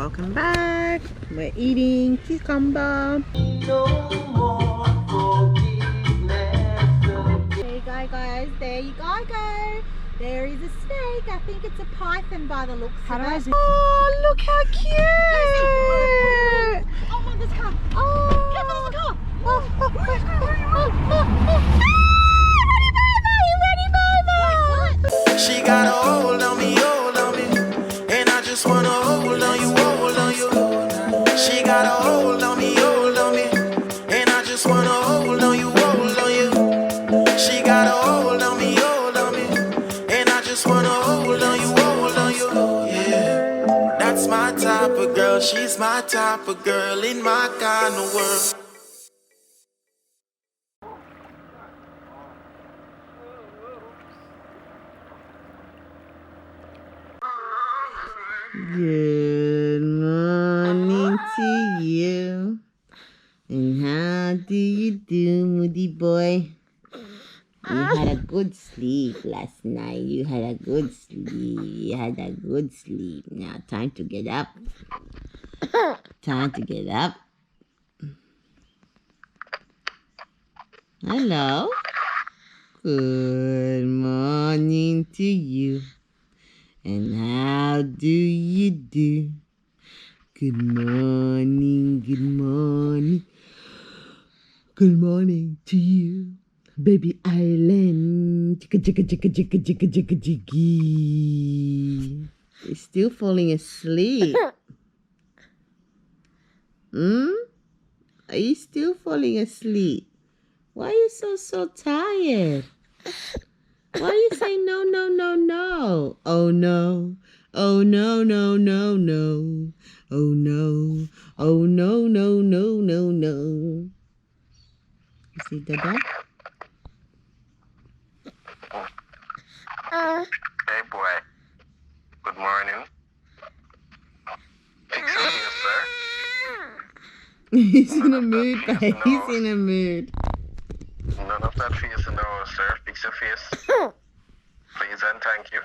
welcome back. We're eating cucumber. There you go, guys. There you go. There is a snake. I think it's a python by the looks of it. Oh, look how cute! Oh, Mom, there's a car. Oh, careful, there's a car. She got a hold on me, and I just wanna hold on you, hold on you. She got a hold on me, and I just wanna hold on you, hold on you. She got a hold on me, and I just wanna hold on you, hold on you. Yeah, that's my type of girl, she's my type of girl in my kind of world. Good morning to you. And how do you do, Moody boy? You had a good sleep last night. You had a good sleep. Now time to get up. Hello. Good morning to you. And how do you do? Good morning. Good morning to you, baby island. You're still falling asleep. Are you still falling asleep? Why are you so tired? Why you say no? Oh no. Oh no. You see Dada? Hey boy. Good morning. Fix your face, sir. He's in a mood, babe. He's in a mood. None of that face now, sir. Fix your face. Please and thank you.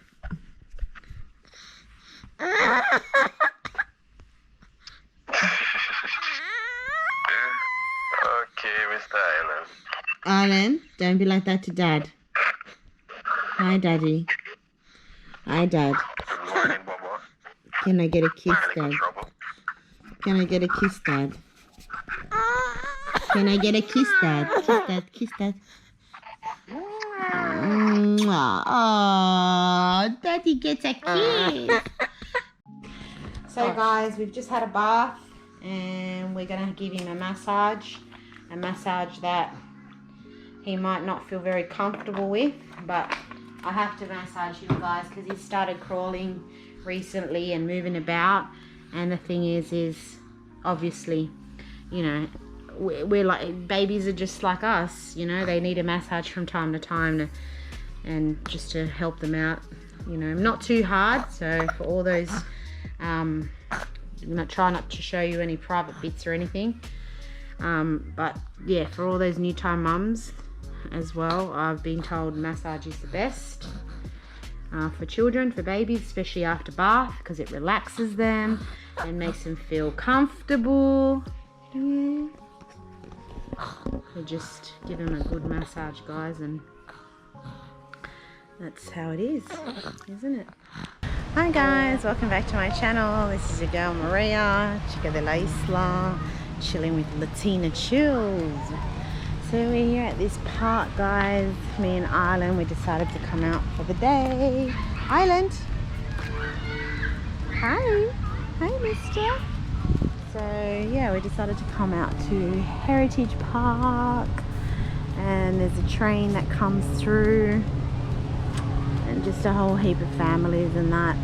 Okay, Mr. Island. Alan, don't be like that to Dad. Hi, Daddy. Hi, Dad. Good morning, Bobo. Can I get a kiss, Any Dad? trouble? Can I get a kiss, Dad? Can I get a kiss, Dad? Kiss Dad. Oh, Daddy gets a kiss. So guys, we've just had a bath and we're going to give him a massage that he might not feel very comfortable with, but I have to massage him, guys, because he started crawling recently and moving about. And the thing is obviously, you know, we're like, babies are just like us, you know, they need a massage from time to time and just to help them out, you know, not too hard. So for all those, I'm not trying not to show you any private bits or anything, but yeah, for all those new time mums as well, I've been told massage is the best for children, for babies, especially after bath, because it relaxes them and makes them feel comfortable. Yeah. So just give them a good massage, guys, and that's how it is, isn't it? Hi guys, welcome back to my channel. This is your girl Maria, Chica de la Isla, chilling with Latina Chills. So we're here at this park, guys. Me and Island, we decided to come out for the day. Island! Hi! Hi, mister! So yeah, we decided to come out to Heritage Park, and there's a train that comes through and just a whole heap of families and that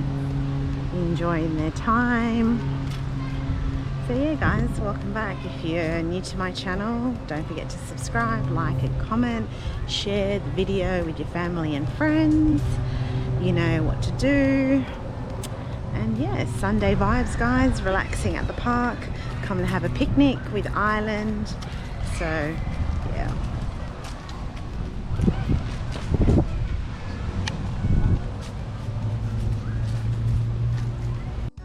enjoying their time. So yeah guys, welcome back. If you're new to my channel, don't forget to subscribe, like and comment, share the video with your family and friends. You know what to do. And yeah, Sunday vibes, guys, relaxing at the park, come and have a picnic with Island. So yeah.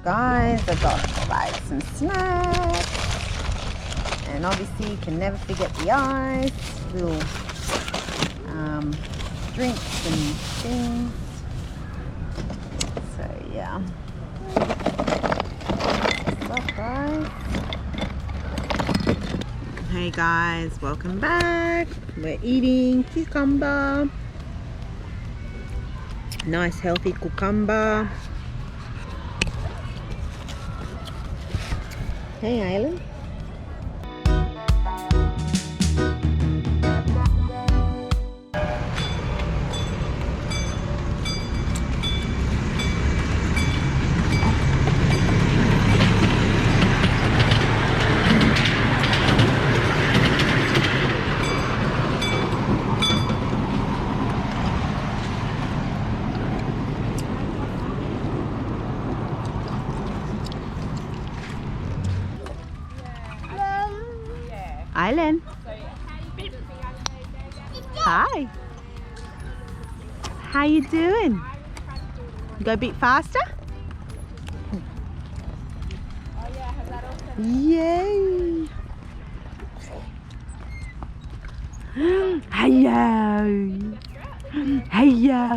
Guys, I got like some snacks, and obviously you can never forget the ice, little drinks and things. So yeah, what's up, guys? Hey guys, welcome back. We're eating cucumber, nice healthy cucumber. Hey, Island. Island. Hi. How you doing? Go a bit faster? Yay. Hello. Hello.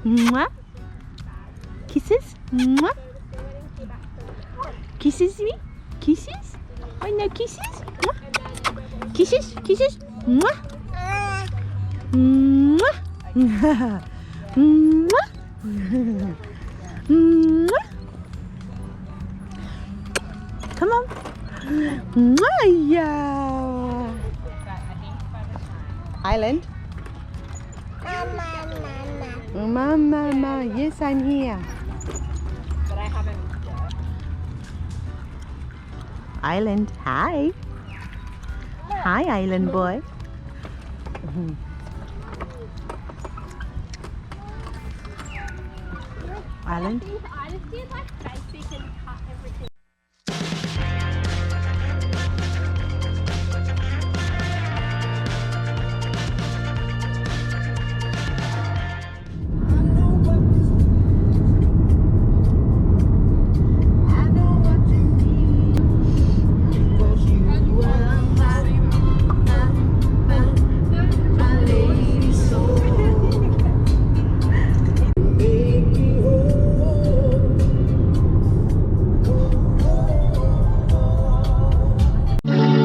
Mwah. Kisses? Mwah. Kisses me? Kisses? Oh, no kisses? Mwah. Kisses? Kisses? Mwah. Mwah. Mwah. Mwah. Come on. Mwah. Yeah. Island. Mama. Yes, I'm here. But I haven't. Island, hi. Hi, Island boy. Island. I just did like basic and cut everything.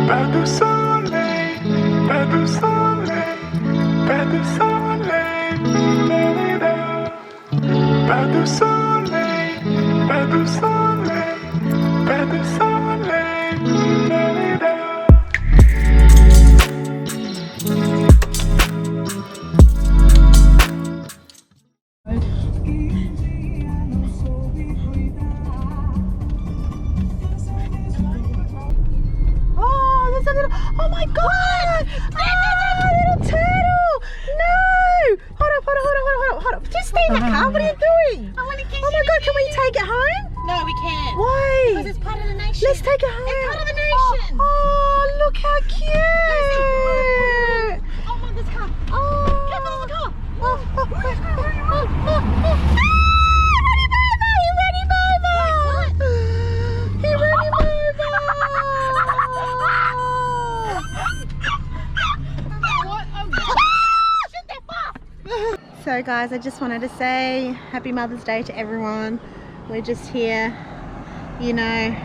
Pas de soleil, pas de soleil, pas de soleil, la-la-la. Pas de soleil, pas de soleil, pas de soleil, la-la-la. Oh my god! Little turtle! No! Hold up. Just stay in the car. What are you doing? I want to kiss Oh my god, can we take it home? No, we can't. Why? Because it's part of the nation. Let's take it home. It's part of the nation. Oh, look how cute! Oh, Mum, this car. Oh. Careful of the car. So guys, I just wanted to say happy Mother's Day to everyone. We're just here, you know,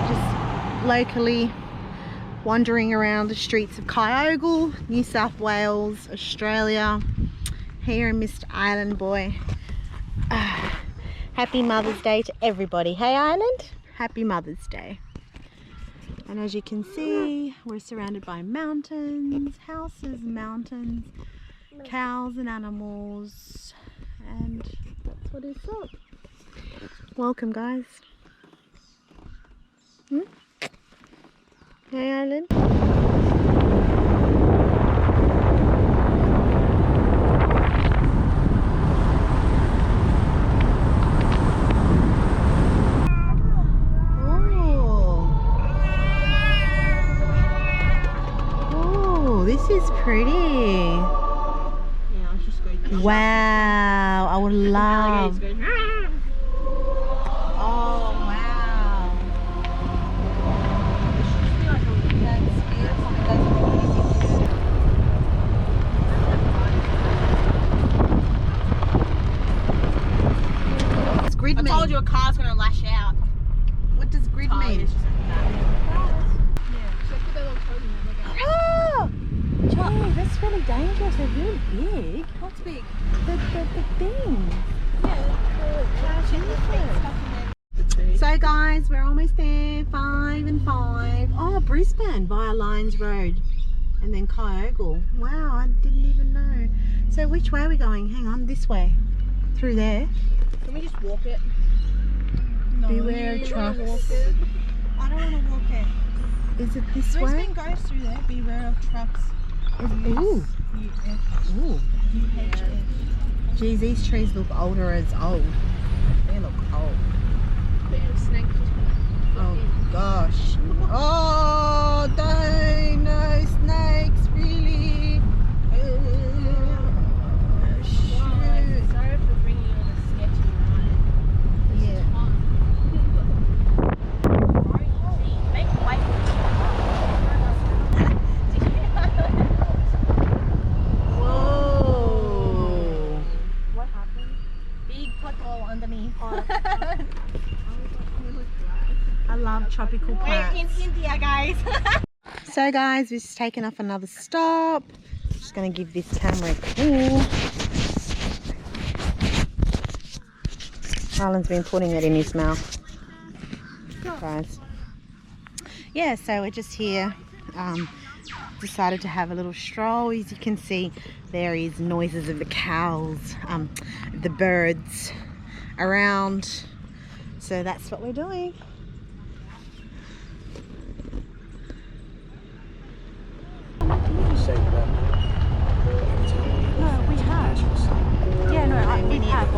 just locally wandering around the streets of Kyogle, New South Wales, Australia, here in Mr. Island Boy. Happy Mother's Day to everybody. Hey Island, happy Mother's Day. And as you can see, we're surrounded by mountains, houses, mountains, cows and animals, and that's what it's up. Welcome guys. Hey Island. Oh, this is pretty. Wow, I would love. mean? I told you a car's gonna lash out. What does grid mean? Oh! Gee, that's really dangerous. They're really big. What's big? The thing. Yeah, So guys, we're almost there. 5 and 5. Oh, Brisbane via Lyons Road. And then Kyogle. Wow, I didn't even know. So which way are we going? Hang on, this way. Through there. Can we just walk it? No, Beware of trucks. I don't want to walk it. Is it this way? Brisbane goes through there. Beware of trucks. Ooh. Ooh. Geez, these trees look older as old. They look old. Oh gosh. Oh, no snakes, really? Shoot. Sorry for bringing you on a sketchy ride. Yeah. Make way. Whoa. What happened? Big pothole underneath. I love tropical We're plants. in India, guys. So guys, we've just taken off another stop. Just going to give this camera a cool. Harlan's been putting it in his mouth. Guys. Yeah, so we're just here. Decided to have a little stroll. As you can see, there is noises of the cows, the birds around. So that's what we're doing. No, we have. Yeah, no, we have.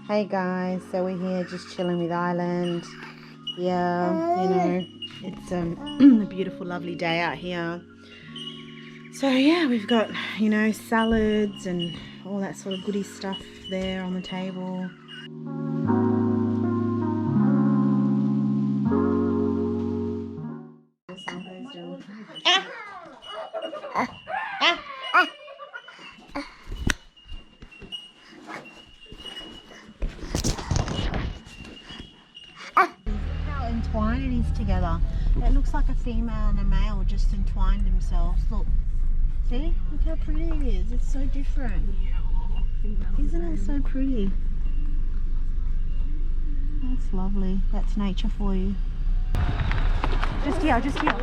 Hey guys, so we're here just chilling with Island. Yeah, you know, it's a beautiful, lovely day out here. So yeah, we've got, you know, salads and all that sort of goody stuff there on the table. How entwined it is together. It looks like a female and a male just entwined themselves. Look, see? Look how pretty it is. It's so different. Isn't it so pretty? That's lovely. That's nature for you. Just here, just here.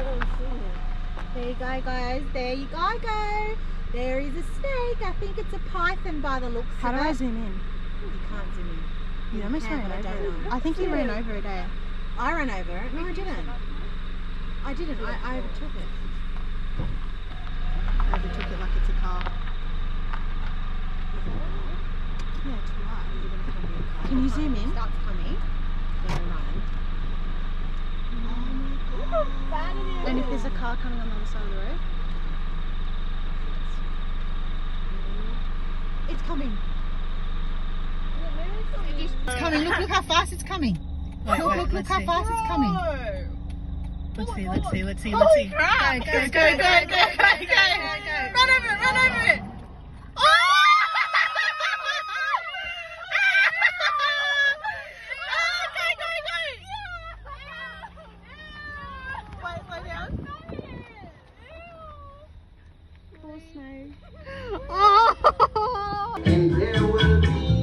There you go, guys. There you go. There is a snake. I think it's a python by the looks How of do it. I zoom in? You can't zoom in. You almost can, ran but I over don't it. know. I think you ran over it, eh? I ran over it. No, I didn't. I overtook it. I overtook it like it's a car. Yeah, it's right. Can you zoom in? It starts coming, then run. Oh my god. And if there's a car coming on the other side of the road? It's coming. It's coming. Look how fast it's coming. Look how fast it's coming. Let's see. Holy crap! Go. Run over it! And there will be